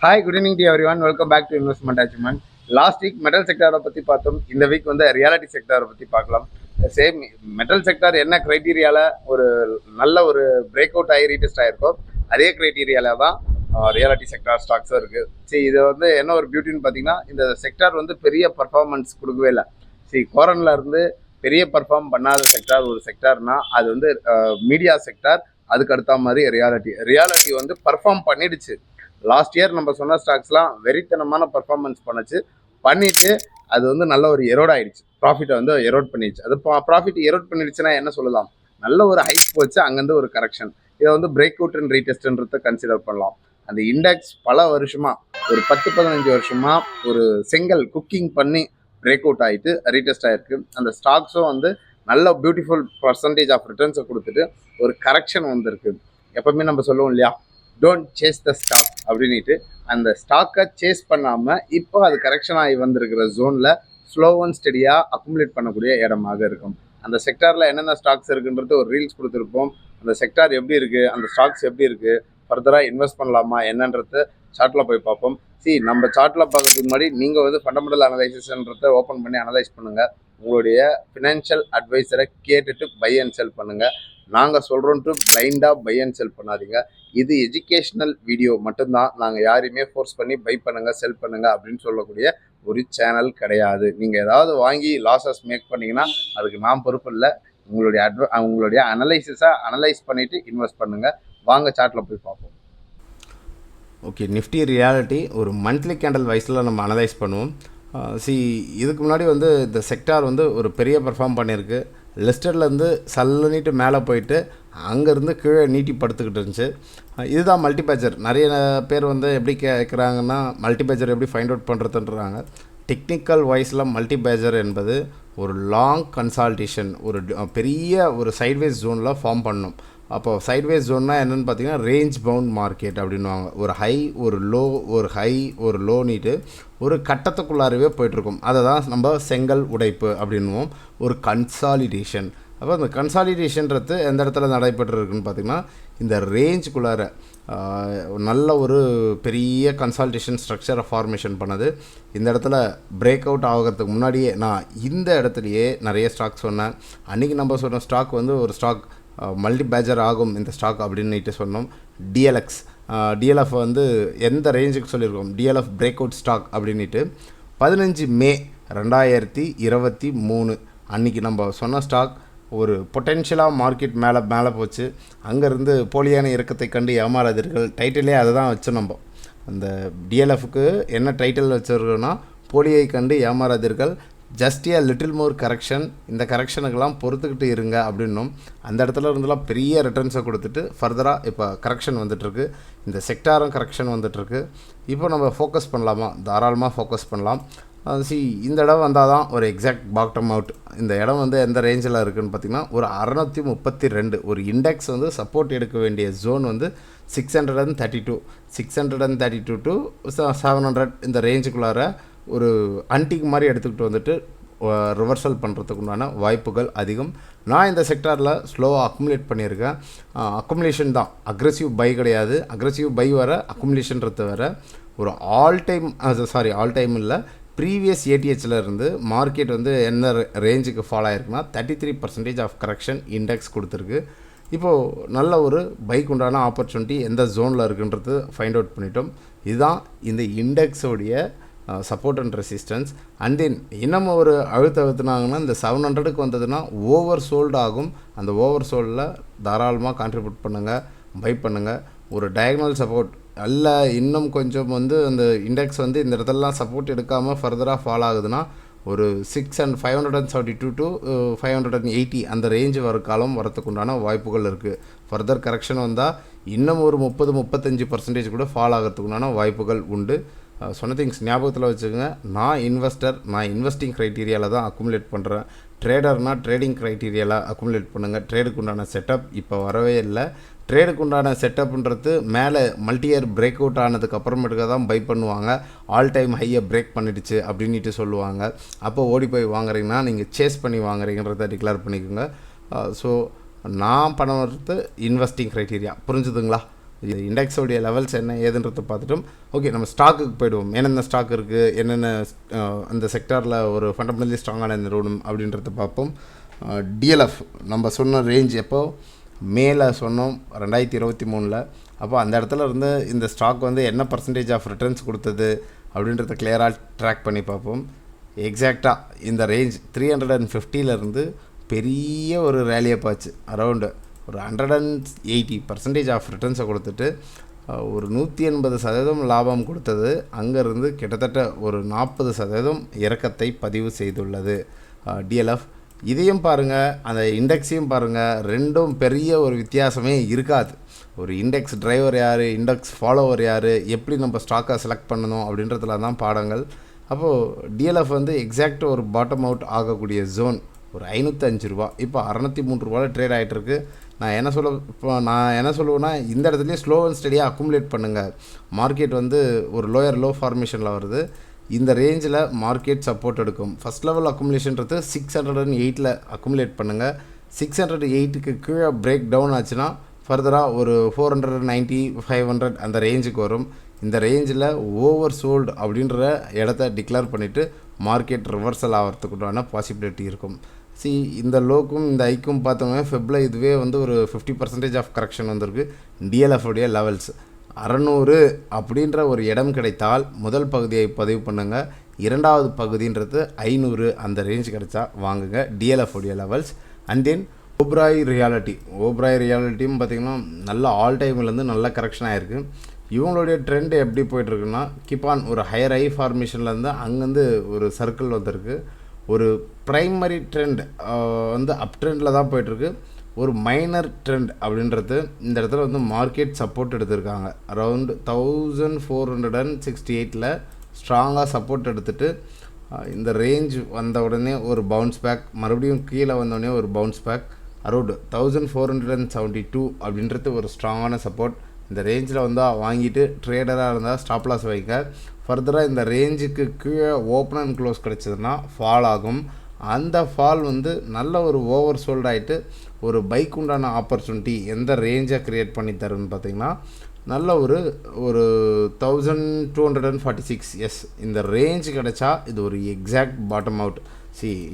Hi, good evening to everyone. Welcome back to Investment&Achivement. Last week metal sector பத்தி பார்த்தோம். இந்த week வந்து reality செக்டாரை பத்தி பார்க்கலாம். சேம் மெட்டல் செக்டார் என்ன கிரைட்டீரியால ஒரு நல்ல ஒரு பிரேக் அவுட் ஆகி ரீடெஸ்ட் ஆயிருக்கோ அதே கிரைட்டீரியால தான் ரியாலிட்டி செக்டார் ஸ்டாக்ஸும் இருக்கு. சரி, இது வந்து என்ன ஒரு பியூட்டின்னு பார்த்தீங்கன்னா, இந்த செக்டார் வந்து பெரிய பர்ஃபார்மன்ஸ் கொடுக்கவே இல்லை. சரி, கோரன்ல இருந்து பெரிய பர்ஃபார்ம் பண்ணாத செக்டார் ஒரு செக்டார்னா அது வந்து மீடியா செக்டார். அதுக்கு அடுத்த மாதிரி ரியாலிட்டி வந்து பர்ஃபார்ம் பண்ணிடுச்சு. லாஸ்ட் இயர் நம்ம சொன்ன ஸ்டாக்ஸ்லாம் வெறித்தனமான பர்ஃபார்மன்ஸ் பண்ணிட்டு அது வந்து நல்ல ஒரு எரோட் ஆயிடுச்சு. ப்ராஃபிட்டை வந்து எரோட் பண்ணிடுச்சு. அது ப்ராஃபிட் எரோட் பண்ணிடுச்சுன்னா என்ன சொல்லலாம், நல்ல ஒரு ஹைக் போச்சு, அங்கேருந்து ஒரு கரெக்ஷன். இதை வந்து பிரேக் அவுட் அண்ட் ரீடெஸ்ட்ன்றத கன்சிடர் பண்ணலாம். அந்த இண்டெக்ஸ் பல வருஷமா, ஒரு 10-15 வருஷமா ஒரு செங்கல் குக்கிங் பண்ணி பிரேக் அவுட் ஆகிட்டு ரீடெஸ்ட் ஆகிருக்கு. அந்த ஸ்டாக்ஸும் வந்து நல்ல பியூட்டிஃபுல் பர்சன்டேஜ் ஆஃப் ரிட்டர்ன்ஸை கொடுத்துட்டு ஒரு கரெக்ஷன் வந்திருக்கு. எப்பவுமே நம்ம சொல்லுவோம் இல்லையா, டோன்ட் சேஸ் த ஸ்டாக் அப்படின்ட்டு. அந்த ஸ்டாக்கை சேஸ் பண்ணாமல் இப்போ அது கரெக்ஷன் ஆகி வந்திருக்கிற ஜோனில் ஸ்லோ அண்ட் ஸ்டடியாக அக்குமுலேட் பண்ணக்கூடிய இடமாக இருக்கும். அந்த செக்டாரில் என்னென்ன ஸ்டாக்ஸ் இருக்குன்றது ஒரு ரீல்ஸ் கொடுத்துருப்போம். அந்த செக்டார் எப்படி இருக்குது, அந்த ஸ்டாக்ஸ் எப்படி இருக்குது, ஃபர்தராக இன்வெஸ்ட் பண்ணலாமா என்னன்றது சார்ட்டில் போய் பார்ப்போம். நம்ம சார்ட்டில் பார்க்கறதுக்கு முன்னாடி நீங்கள் வந்து ஃபண்டமெண்டல் அனலைசிஸ்ன்றதை ஓப்பன் பண்ணி அனலைஸ் பண்ணுங்கள். உங்களுடைய ஃபினான்ஷியல் அட்வைசரை கேட்டுட்டு பை அண்ட் செல் பண்ணுங்கள். நாங்கள் சொல்கிறோன்ட்டு பிளைண்டாக பை அண்ட் செல் பண்ணாதீங்க. இது எஜுகேஷ்னல் வீடியோ மட்டும்தான். நாங்கள் யாரையுமே ஃபோர்ஸ் பண்ணி பை பண்ணுங்கள் செல் பண்ணுங்கள் அப்படின்னு சொல்லக்கூடிய ஒரு சேனல் கிடையாது. நீங்கள் ஏதாவது வாங்கி லாஸஸ் மேக் பண்ணிங்கன்னா அதுக்கு நான் பொறுப்பு இல்லை. உங்களுடைய அனலைசிஸை அனலைஸ் பண்ணிவிட்டு இன்வெஸ்ட் பண்ணுங்கள். வாங்க சார்ட்டில் போய் பார்ப்போம். ஓகே, நிஃப்டி ரியாலிட்டி ஒரு மந்த்லி கேண்டல் வைஸில் நம்ம அனலைஸ் பண்ணுவோம். இதுக்கு முன்னாடி வந்து இந்த செக்டார் வந்து ஒரு பெரிய பெர்ஃபார்ம் பண்ணியிருக்கு. லிஸ்டர்லேருந்து சல்லுனிட்டு மேலே போயிட்டு அங்கேருந்து கீழே நீட்டி படுத்துக்கிட்டு இருந்துச்சு. இதுதான் மல்டிபேஜர். நிறைய பேர் வந்து எப்படி கேட்குறாங்கன்னா, மல்டிபேஜர் எப்படி ஃபைண்ட் அவுட் பண்ணுறதுன்றாங்க. டெக்னிக்கல் வைஸில் மல்டிபேஜர் என்பது ஒரு லாங் கன்சால்டேஷன், ஒரு பெரிய ஒரு சைட்வேஸ் ஜோனில் ஃபார்ம் பண்ணணும். அப்போது சைட்வேஸ் ஜோன்னா என்னென்னு பார்த்தீங்கன்னா, ரேஞ்ச் பவுண்ட் மார்க்கெட் அப்படின்வாங்க. ஒரு ஹை ஒரு லோ, ஒரு ஹை ஒரு லோ நீட்டு ஒரு கட்டத்துக்குள்ளாரவே போய்ட்டுருக்கும். அதை தான் நம்ம செங்கல் உடைப்பு அப்படின்வோம். ஒரு கன்சாலிடேஷன். அப்போ அந்த கன்சாலிடேஷன்றது எந்த இடத்துல நடைபெற்றிருக்குன்னு பார்த்திங்கன்னா, இந்த ரேஞ்சுக்குள்ளார நல்ல ஒரு பெரிய கன்சால்டேஷன் ஸ்ட்ரக்சரை ஃபார்மேஷன் பண்ணது. இந்த இடத்துல பிரேக் அவுட் ஆகிறதுக்கு முன்னாடியே நான் இந்த இடத்துலையே நிறைய ஸ்டாக் சொன்னேன். அன்றைக்கி நம்ம சொன்ன ஸ்டாக் வந்து ஒரு ஸ்டாக் மல்டி பேஜர் ஆகும் இந்த ஸ்டாக் அப்படின்னுட்டு சொன்னோம். டிஎல்எஃப் வந்து எந்த ரேஞ்சுக்கு சொல்லியிருக்கோம், டிஎல்எஃப் பிரேக் அவுட் ஸ்டாக் அப்படின்ட்டு 15 மே 2023 அன்றைக்கி நம்ம சொன்ன ஸ்டாக் ஒரு பொட்டென்ஷியலாக மார்க்கெட் மேலே போச்சு. அங்கேருந்து போலியான இறக்கத்தை கண்டு ஏமாறாதீர்கள். டைட்டிலே அதை தான் வச்சோம். நம்ம அந்த டிஎல்எஃப்க்கு என்ன டைட்டில் வச்சுருக்கோன்னா, போலியை கண்டு ஏமாறாதீர்கள், just a little more correction, இந்த கரெக்ஷனுக்கெல்லாம் பொறுத்துக்கிட்டு இருங்க அப்படின்னும். அந்த இடத்துல இருந்தெல்லாம் பெரிய ரிட்டர்ன்ஸை கொடுத்துட்டு ஃபர்தராக இப்போ கரெக்ஷன் வந்துட்டுருக்கு. இந்த செக்டாரும் கரெக்ஷன் வந்துட்டுருக்கு. இப்போ நம்ம ஃபோக்கஸ் பண்ணலாமா? தாராளமாக ஃபோக்கஸ் பண்ணலாம். இந்த இடம் வந்தால் தான் ஒரு எக்ஸாக்ட் பாட்டம் அவுட். இந்த இடம் வந்து எந்த ரேஞ்சில் இருக்குதுன்னு பார்த்திங்கன்னா, ஒரு 632 ஒரு இண்டெக்ஸ் வந்து சப்போர்ட் எடுக்க வேண்டிய ஜோன் வந்து 632 டு 700 இந்த ரேஞ்சுக்குள்ளார ஒரு அன்டிக் மாதிரி எடுத்துக்கிட்டு வந்துட்டு ரிவர்சல் பண்ணுறதுக்கு உண்டான வாய்ப்புகள் அதிகம். நான் இந்த செக்டாரில் ஸ்லோவாக அக்குமுலேட் பண்ணியிருக்கேன். அக்குமுலேஷன் தான், அக்ரெசிவ் பை கிடையாது. அக்ரெசிவ் பை வர அக்குமுலேஷன்றது வர ஒரு ஆல் டைம் இல்லை, ப்ரீவியஸ் ஏடிஹெச்சில் இருந்து மார்க்கெட் வந்து என்ன ரேஞ்சுக்கு ஃபாலோ ஆகிருக்குன்னா 33% ஆஃப் கரெக்ஷன் இண்டெக்ஸ் கொடுத்துருக்கு. இப்போது நல்ல ஒரு பைக் உண்டான ஆப்பர்ச்சுனிட்டி எந்த ஜோனில் இருக்குன்றது ஃபைண்ட் அவுட் பண்ணிட்டோம். இதுதான் இந்த இண்டெக்ஸோடைய support and resistance. And then இன்னும் ஒரு அழுத்தினாங்கன்னா, இந்த 700க்கு வந்ததுன்னா ஓவர் சோல்டு ஆகும். அந்த ஓவர் சோல்டில் தாராளமாக கான்ட்ரிபியூட் பண்ணுங்கள், பை பண்ணுங்கள். ஒரு டயக்னல் சப்போர்ட் அல்ல, இன்னும் கொஞ்சம் வந்து அந்த இண்டெக்ஸ் வந்து இந்த இடத்துலலாம் சப்போர்ட் எடுக்காமல் ஃபர்தராக ஃபாலோ ஆகுதுன்னா ஒரு 572 டு 580 அந்த ரேஞ்சு வர காலம் வரத்துக்குண்டான வாய்ப்புகள் இருக்குது. ஃபர்தர் கரெக்ஷன் வந்தால் இன்னும் ஒரு 30-35% கூட ஃபாலோ ஆகிறதுக்குண்டான வாய்ப்புகள் உண்டு. சொன்ன திங்ஸ் ஞாபகத்தில் வச்சுக்கோங்க. நான் இன்வெஸ்டிங் க்ரைட்டீரியாவில் தான் அக்குமுலேட் பண்ணுறேன். ட்ரேடர்னால் ட்ரேடிங் க்ரைட்டீரியாவில் அக்குமுலேட் பண்ணுங்கள். ட்ரேடுக்கு உண்டான செட்டப் இப்போ வரவே இல்லை. ட்ரேடுக்கு உண்டான செட்டப்ன்றது மேலே மல்டியர் பிரேக் அவுட் ஆனதுக்கு அப்புறமேட்டுக்கு தான் பை பண்ணுவாங்க. ஆல் டைம் ஹையை பிரேக் பண்ணிடுச்சு அப்படின்ட்டு சொல்லுவாங்க. அப்போ ஓடி போய் வாங்குறீங்கன்னா நீங்கள் சேஸ் பண்ணி வாங்குறீங்கிறத டிக்ளேர் பண்ணிக்கோங்க. ஸோ நான் பண்ணுறது இன்வெஸ்டிங் க்ரைட்டீரியா புரிஞ்சுதுங்களா? இண்டெக்ஸோடைய லெவல்ஸ் என்ன ஏதுன்றதை பார்த்துட்டோம். ஓகே, நம்ம ஸ்டாக்குக்கு போய்டுவோம். என்னென்ன ஸ்டாக் இருக்குது, என்னென்ன அந்த செக்டாரில் ஒரு ஃபண்டமெண்டலி ஸ்ட்ராங்கான நிறுவனம் அப்படின்றத பார்ப்போம். டிஎல்எஃப் நம்ம சொன்ன ரேஞ்ச் எப்போ மேலே சொன்னோம் 2023. அப்போ அந்த இடத்துல இருந்து இந்த ஸ்டாக் வந்து என்ன பர்சன்டேஜ் ஆஃப் ரிட்டர்ன்ஸ் கொடுத்தது அப்படின்றத கிளியராக ட்ராக் பண்ணி பார்ப்போம். எக்ஸாக்டாக இந்த ரேஞ்ச் 350 பெரிய ஒரு ரேலியை பார்த்து அரவுண்டு ஒரு 180% ஆஃப் ரிட்டர்ன்ஸை கொடுத்துட்டு ஒரு 180% லாபம் கொடுத்தது. அங்கேருந்து கிட்டத்தட்ட ஒரு 40% இறக்கத்தை பதிவு செய்துள்ளது டிஎல்எஃப். இதையும் பாருங்கள், அந்த இண்டெக்ஸையும் பாருங்கள், ரெண்டும் பெரிய ஒரு வித்தியாசமே இருக்காது. ஒரு இண்டெக்ஸ் டிரைவர் யார், இண்டெக்ஸ் ஃபாலோவர் யார், எப்படி நம்ம ஸ்டாக்கை செலக்ட் பண்ணணும் அப்படின்றதுல தான் பாடங்கள். அப்போது டிஎல்எஃப் வந்து எக்ஸாக்ட் ஒரு பாட்டம் அவுட் ஆகக்கூடிய ஜோன் ஒரு 505 ரூபா, இப்போ 603 ரூபாவில் ட்ரேட் ஆகிட்டுருக்கு. நான் என்ன சொல்லுவேன்னா, இந்த இடத்துலையே ஸ்லோ அண்ட் ஸ்டடியாக அக்குமுலேட் பண்ணுங்கள். மார்க்கெட் வந்து ஒரு லோ ஃபார்மேஷனில் வருது. இந்த ரேஞ்சில் மார்க்கெட் சப்போர்ட் எடுக்கும். ஃபஸ்ட் லெவல் அக்குமுலேஷன்றது 608 அக்குமுலேட் பண்ணுங்கள். 608க்கு கீழே பிரேக் டவுன் ஆச்சுன்னா ஃபர்தராக ஒரு 490 500 அந்த ரேஞ்சுக்கு வரும். இந்த ரேஞ்சில் ஓவர் சோல்டு அப்படின்ற இடத்த டிக்ளேர் பண்ணிவிட்டு மார்க்கெட் ரிவர்சல் ஆகிறதுக்குண்டான பாசிபிலிட்டி இருக்கும். இந்த லோக்கும் இந்த ஐக்கும் பார்த்தோம்னா ஃபெப்பில் இதுவே வந்து ஒரு 50% ஆஃப் கரெக்ஷன் வந்திருக்கு. டிஎல்எஃப்டைய லெவல்ஸ் 600 அப்படின்ற ஒரு இடம் கிடைத்தால் முதல் பகுதியை பதிவு பண்ணுங்கள். இரண்டாவது பகுதின்றது 500 அந்த ரேஞ்ச் கிடைச்சா வாங்குங்க டிஎல்எஃப்டைய லெவல்ஸ். அண்ட் தென் ஓப்ராய் ரியாலிட்டியும் பார்த்திங்கன்னா நல்ல ஆல் டைம்லேருந்து நல்ல கரெக்ஷன் ஆகிருக்கு. இவங்களுடைய ட்ரெண்ட் எப்படி போய்ட்டுருக்குன்னா, கிப்பான் ஒரு ஹையர் ஐ ஃபார்மேஷன்லேருந்து அங்கேருந்து ஒரு சர்க்கிள் வந்திருக்கு. ஒரு ப்ரைமரி ட்ரெண்ட் வந்து அப் ட்ரெண்டில் தான் போய்ட்டுருக்கு. ஒரு மைனர் ட்ரெண்ட் அப்படின்றது இந்த இடத்துல வந்து மார்க்கெட் சப்போர்ட் எடுத்திருக்காங்க. அரவுண்ட் 1468 ஸ்ட்ராங்காக சப்போர்ட் எடுத்துகிட்டு இந்த ரேஞ்ச் வந்த உடனே ஒரு பவுன்ஸ் பேக், மறுபடியும் கீழே வந்தோடனே ஒரு பவுன்ஸ் பேக். அரௌண்ட் 1472 அப்படின்றது ஒரு ஸ்ட்ராங்கான சப்போர்ட். இந்த ரேஞ்சில் வந்தால் வாங்கிட்டு ட்ரேடராக இருந்தால் ஸ்டாப் லாஸ் வைக்க. ஃபர்தராக இந்த ரேஞ்சுக்கு கீழே ஓப்பன் அண்ட் க்ளோஸ் கிடச்சதுன்னா ஃபால் ஆகும். அந்த ஃபால் வந்து நல்ல ஒரு ஓவர் சோல்ட் ஆகிட்டு ஒரு பைக் உண்டான ஆப்பர்ச்சுனிட்டி எந்த ரேஞ்சை க்ரியேட் பண்ணி தருன்னு பார்த்திங்கன்னா நல்ல ஒரு 1246 எஸ் இந்த ரேஞ்ச் கிடச்சா இது ஒரு எக்ஸாக்ட் பாட்டம் அவுட்.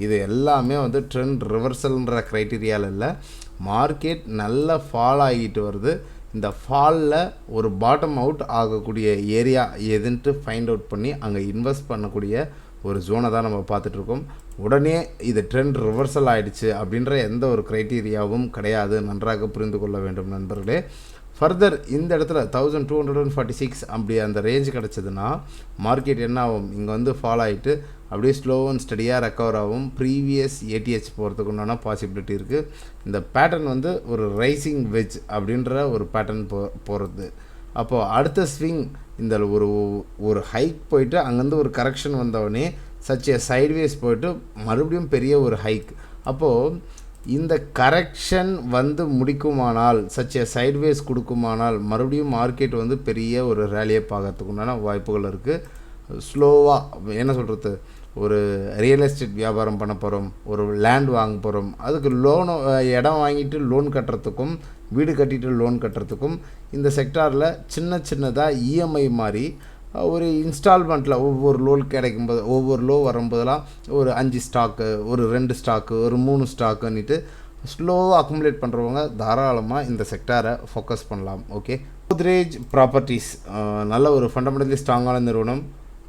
இது எல்லாமே வந்து ட்ரெண்ட் ரிவர்சல்ன்ற க்ரைட்டீரியாவில் இல்லை. மார்க்கெட் நல்ல ஃபால் ஆகிட்டு வருது. இந்த ஃபாலில் ஒரு பாட்டம் அவுட் ஆகக்கூடிய ஏரியா எதுன்ட்டு ஃபைண்ட் அவுட் பண்ணி அங்கே இன்வெஸ்ட் பண்ணக்கூடிய ஒரு ஜோனை தான் நம்ம பார்த்துட்ருக்கோம். உடனே இது ட்ரெண்ட் ரிவர்சல் ஆகிடுச்சு அப்படின்ற எந்த ஒரு க்ரைட்டீரியாவும் கிடையாது. நன்றாக புரிந்து கொள்ள வேண்டும் நண்பர்களே. ஃபர்தர் இந்த இடத்துல 1246 அப்படி அந்த ரேஞ்ச் கிடச்சதுன்னா மார்க்கெட் என்ன ஆகும், இங்கே வந்து ஃபால் ஆகிட்டு அப்படியே ஸ்லோ அண்ட் ஸ்டடியாக ரெக்கவர் ஆகும். ப்ரீவியஸ் ஏடிஹெச் போகிறதுக்கு உண்டான பாசிபிலிட்டி இருக்குது. இந்த பேட்டர்ன் வந்து ஒரு ரைசிங் வெஜ் அப்படின்ற ஒரு பேட்டர்ன் போகிறது. அப்போது அடுத்த ஸ்விங் இந்த ஒரு ஹைக் போயிட்டு அங்கேருந்து ஒரு கரெக்ஷன் வந்தவொடனே சச் ஏ சைட்வேஸ் போயிட்டு மறுபடியும் பெரிய ஒரு ஹைக். அப்போது இந்த கரெக்ஷன் வந்து முடிக்குமானால், சச் ஏ சைட்வேஸ் கொடுக்குமானால் மறுபடியும் மார்க்கெட் வந்து பெரிய ஒரு ரேலியை பார்க்கறதுக்கு உண்டான வாய்ப்புகள் இருக்குது. ஸ்லோவாக என்ன சொல்கிறது, ஒரு ரியல் எஸ்டேட் வியாபாரம் பண்ண போகிறோம், ஒரு லேண்ட் வாங்க போகிறோம், அதுக்கு இடம் வாங்கிட்டு லோன் கட்டுறதுக்கும் வீடு கட்டிட்டு லோன் கட்டுறதுக்கும் இந்த செக்டாரில் சின்னதாக இஎம்ஐ மாதிரி ஒரு இன்ஸ்டால்மெண்ட்டில் ஒவ்வொரு லோன் கிடைக்கும்போது ஒவ்வொரு லோ வரும்போதெல்லாம் ஒரு 5 ஸ்டாக்கு, ஒரு 2 ஸ்டாக்கு, ஒரு 3 ஸ்டாக்குன்னுட்டு ஸ்லோவாக அக்குமுலேட் பண்ணுறவங்க தாராளமாக இந்த செக்டாரை ஃபோக்கஸ் பண்ணலாம். ஓகே, கோத்ரேஜ் ப்ராப்பர்ட்டிஸ் நல்ல ஒரு ஃபண்டமெண்டலி ஸ்ட்ராங்கான நிறுவனம்.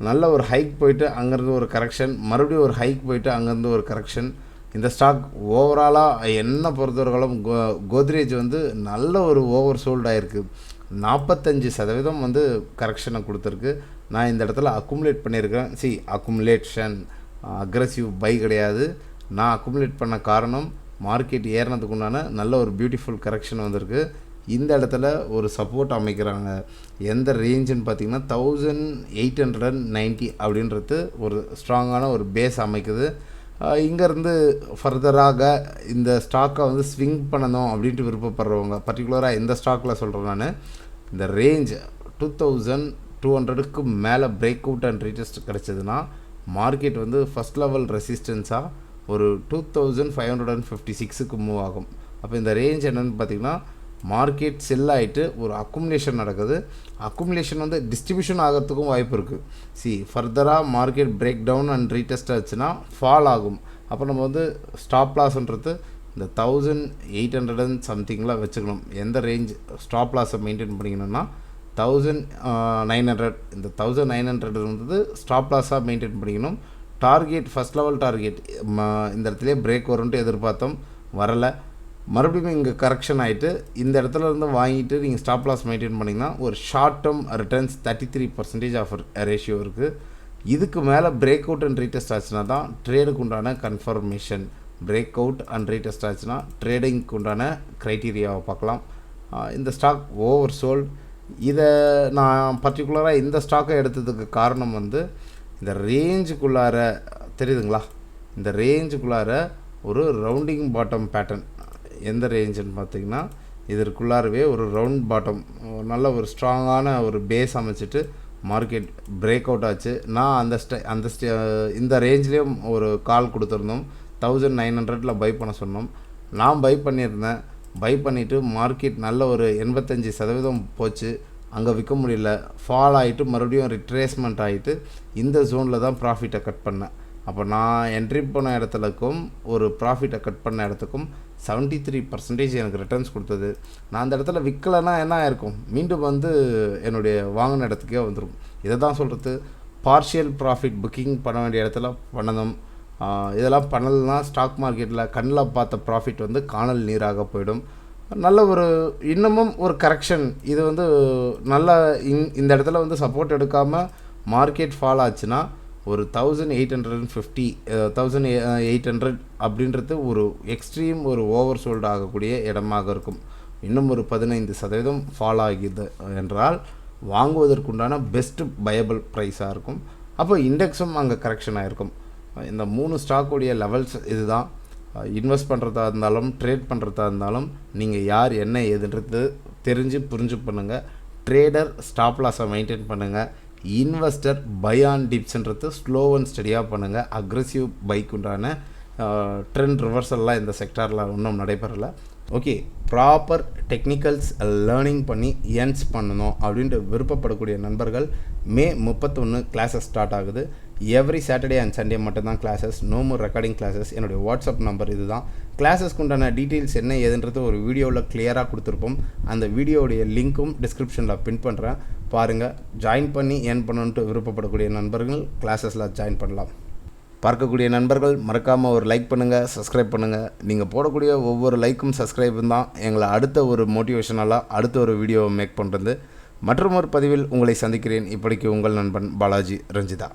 நல்ல ஒரு ஹைக் போயிட்டு அங்கேருந்து ஒரு கரெக்ஷன், மறுபடியும் ஒரு ஹைக் போயிட்டு அங்கேருந்து ஒரு கரெக்ஷன். இந்த ஸ்டாக் ஓவராலாக என்ன பொறுத்தவரைக்கும் கோத்ரேஜ் வந்து நல்ல ஒரு ஓவர் சோல்ட் ஆகிருக்கு. 45% வந்து கரெக்ஷனை கொடுத்துருக்கு. நான் இந்த இடத்துல அக்குமுலேட் பண்ணியிருக்கேன். அக்குமுலேஷன் அக்ரெசிவ் பை கிடையாது. நான் அக்குமுலேட் பண்ண காரணம் மார்க்கெட் ஏறினதுக்கு உண்டான நல்ல ஒரு பியூட்டிஃபுல் கரெக்ஷன் வந்திருக்கு. இந்த இடத்துல ஒரு சப்போர்ட் அமைக்கிறாங்க. எந்த ரேஞ்சுன்னு பார்த்திங்கன்னா 1890 அப்படின்றது ஒரு ஸ்ட்ராங்கான ஒரு பேஸ் அமைக்குது. இங்கேருந்து ஃபர்தராக இந்த ஸ்டாக்கை வந்து ஸ்விங் பண்ணணும் அப்படின்ட்டு விருப்பப்படுறவங்க, பர்டிகுலராக எந்த ஸ்டாக்கில் சொல்கிறேன் நான், இந்த ரேஞ்ச் 2200க்கு மேலே பிரேக் அவுட் அண்ட் ரீடெஸ்ட் கிடச்சதுன்னா மார்க்கெட் வந்து ஃபஸ்ட் லெவல் ரெசிஸ்டன்ஸாக ஒரு 2556க்கு மூவ் ஆகும். அப்போ இந்த ரேஞ்ச் என்னென்னு பார்த்திங்கன்னா மார்க்கெட் செல் ஆகிட்டு ஒரு அக்குமுலேஷன் நடக்குது. அக்குமுலேஷன் வந்து டிஸ்ட்ரிபியூஷன் ஆகிறதுக்கும் வாய்ப்பு இருக்குது. ஃபர்தராக market break down and retest ஆச்சுன்னா ஃபால் ஆகும். அப்போ நம்ம வந்து ஸ்டாப் லாஸ்ன்றது இந்த 1800 அண்ட் சம்திங்கில் வச்சுக்கணும். எந்த ரேஞ்ச் ஸ்டாப் லாஸை மெயின்டைன் பண்ணிக்கணும்னா 1900. இந்த 1900 இருந்தது ஸ்டாப் லாஸாக மெயின்டைன் பண்ணிக்கணும். டார்கெட் ஃபஸ்ட் லெவல் டார்கெட் இந்த இடத்துலேயே பிரேக் வரும்ன்ட்டு எதிர்பார்த்தோம், வரலை. மறுபடியும் இங்கே கரெக்ஷன் ஆகிட்டு இந்த இடத்துல இருந்து வாங்கிட்டு நீங்கள் ஸ்டாப் லாஸ் மெயின்டைன் பண்ணிங்கன்னா ஒரு short term returns 33% of ratio இருக்குது. இதுக்கு மேலே பிரேக் அவுட் அண்ட் ரீடெஸ்ட் ஆச்சுன்னா தான் ட்ரேடுக்கு உண்டான confirmation. Break out and retest ஆச்சுன்னா ட்ரேடிங்க்கு உண்டான க்ரைட்டீரியாவை பார்க்கலாம். இந்த ஸ்டாக் ஓவர் சோல்ட். இதை நான் பர்டிகுலராக இந்த ஸ்டாக்கை எடுத்ததுக்கு காரணம் வந்து இந்த ரேஞ்சுக்குள்ளார தெரியுதுங்களா, இந்த ரேஞ்சுக்குள்ளார ஒரு ரவுண்டிங் பாட்டம் பேட்டர்ன். எந்த ரேஞ்சுன்னு பார்த்தீங்கன்னா இதற்குள்ளாரவே ஒரு ரவுண்ட் பாட்டம், நல்ல ஒரு ஸ்ட்ராங்கான ஒரு பேஸ் அமைச்சிட்டு மார்க்கெட் பிரேக் அவுட் ஆச்சு. நான் இந்த ரேஞ்ச்லேயும் ஒரு கால் கொடுத்துருந்தோம். 1900 பை பண்ண சொன்னோம். நான் பை பண்ணியிருந்தேன். பை பண்ணிவிட்டு மார்க்கெட் நல்ல ஒரு 85% போச்சு. அங்கே விற்க முடியல, ஃபால் ஆகிட்டு மறுபடியும் ரிட்ரேஸ்மெண்ட் ஆகிட்டு இந்த ஜோனில் தான் ப்ராஃபிட்டை கட் பண்ணேன். அப்போ நான் என்ட்ரி போன இடத்துலக்கும் ஒரு ப்ராஃபிட்டை கட் பண்ண இடத்துக்கும் 73% எனக்கு ரிட்டர்ன்ஸ் கொடுத்தது. நான் அந்த இடத்துல விற்கலைன்னா என்ன ஆயிருக்கும், மீண்டும் வந்து என்னுடைய வாங்கின இடத்துக்கே வந்துடும். இதை தான் சொல்கிறது, பார்ஷியல் ப்ராஃபிட் புக்கிங் பண்ண வேண்டிய இடத்துல பண்ணணும். இதெல்லாம் பண்ணலைன்னா ஸ்டாக் மார்க்கெட்டில் கண்ணில் பார்த்த ப்ராஃபிட் வந்து காணல் நீராக போயிடும். நல்ல ஒரு இன்னமும் ஒரு கரெக்ஷன். இது வந்து நல்ல இந்த இடத்துல வந்து சப்போர்ட் எடுக்காமல் மார்க்கெட் ஃபால் ஆச்சுன்னா ஒரு 1850 1800 அப்படின்றது ஒரு எக்ஸ்ட்ரீம் ஒரு ஓவர் சோல்டு ஆகக்கூடிய இடமாக இருக்கும். இன்னும் ஒரு 15% ஃபால் ஆகிது என்றால் வாங்குவதற்குண்டான பெஸ்ட் பயபிள் ப்ரைஸாக இருக்கும். அப்போ இண்டெக்ஸும் அங்கே கரெக்ஷன் ஆகிருக்கும். இந்த 3 ஸ்டாக்குடைய லெவல்ஸ் இதுதான். இன்வெஸ்ட் பண்ணுறதா இருந்தாலும் ட்ரேட் பண்ணுறதா இருந்தாலும் நீங்கள் யார் என்ன ஏதுன்றது தெரிஞ்சு புரிஞ்சு பண்ணுங்கள். ட்ரேடர் ஸ்டாப் லாஸை மெயின்டைன் பண்ணுங்கள். இன்வெஸ்டர் பை ஆன் டிப்ஸ்ன்றது ஸ்லோ அண்ட் ஸ்டடியாக பண்ணுங்கள். அக்ரெசிவ் பைக் உண்டான ட்ரெண்ட் ரிவர்சல்லாம் இந்த செக்டாரில் இன்னும் நடைபெறலை. ஓகே, ப்ராப்பர் டெக்னிக்கல்ஸ் லேர்னிங் பண்ணி ஏர்ன்ஸ் பண்ணணும் அப்படின்ட்டு விருப்பப்படக்கூடிய நண்பர்கள் மே 31 கிளாஸஸ் ஸ்டார்ட் ஆகுது. எவ்ரி சாட்டர்டே அண்ட் சண்டே மட்டும்தான் classes, no more recording classes. என்னுடைய வாட்ஸ்அப் நம்பர் இது தான். கிளாஸஸ்க்கு உண்டான டீட்டெயில்ஸ் என்ன ஏதுன்றது ஒரு வீடியோவில் கிளியராக கொடுத்துருப்போம். அந்த வீடியோடைய லிங்க்கும் டிஸ்கிரிப்ஷனில் பின் பண்ணுறேன், பாருங்கள். ஜாயின் பண்ணி ஏர்ன் பண்ணணுன்ட்டு விருப்பப்படக்கூடிய நண்பர்கள் கிளாஸஸில் ஜாயின் பண்ணலாம். பார்க்கக்கூடிய நண்பர்கள் மறக்காமல் ஒரு லைக் பண்ணுங்கள், சப்ஸ்கிரைப் பண்ணுங்கள். நீங்கள் போடக்கூடிய ஒவ்வொரு லைக்கும் சப்ஸ்கிரைபும் தான் எங்களை அடுத்த ஒரு மோட்டிவேஷனலாக அடுத்த ஒரு வீடியோவை மேக் பண்ணுறது. மற்றும் ஒரு பதிவில் உங்களை சந்திக்கிறேன். இப்படிக்கு உங்கள் நண்பன் பாலாஜி ரஞ்சிதா.